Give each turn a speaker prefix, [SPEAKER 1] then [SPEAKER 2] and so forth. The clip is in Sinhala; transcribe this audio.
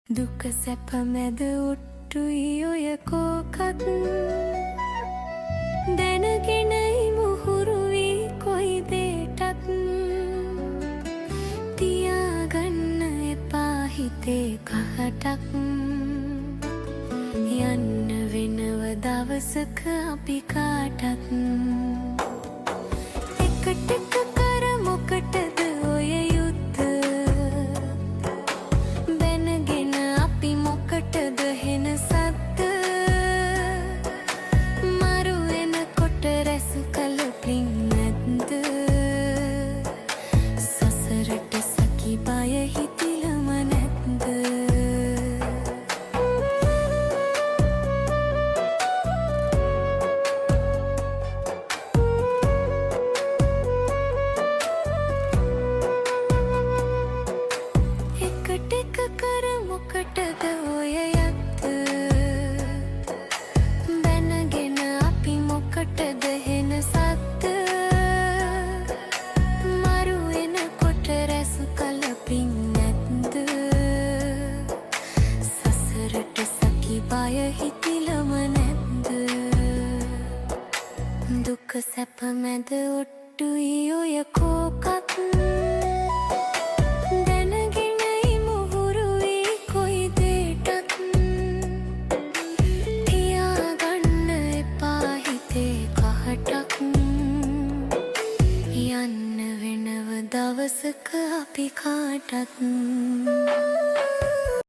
[SPEAKER 1] දුක සැප මැද ඔට්ටුයි ඔය කෝකත් දැනගෙනයි මුහුරු වී කොයි දේටත් තියාගන්න එපා හිතේ කහටක් යන්න වෙනව දවසක අපි කාටත් එකට එක කර මොකටද ඔය යුද්ධ බැනගෙන අපි මොකටද හෙන සද්ද මරු වෙනකොට රැස් කළ පින් නැද්ද සසරට සකි බය හිතිලම නැද්ද ටික කර මොකටද ඔය යත්ත බැනගෙන අපි මොකටද හෙන සද්ද මරු වෙනකොට රැස් කළ පින් නැද්ද සසරට සකි බය හිතිලම නැද්ද දුක සැප මැද ඔට්ටුයි ඔය කෝකත් යන්න වෙනව දවසක අපි කාටත්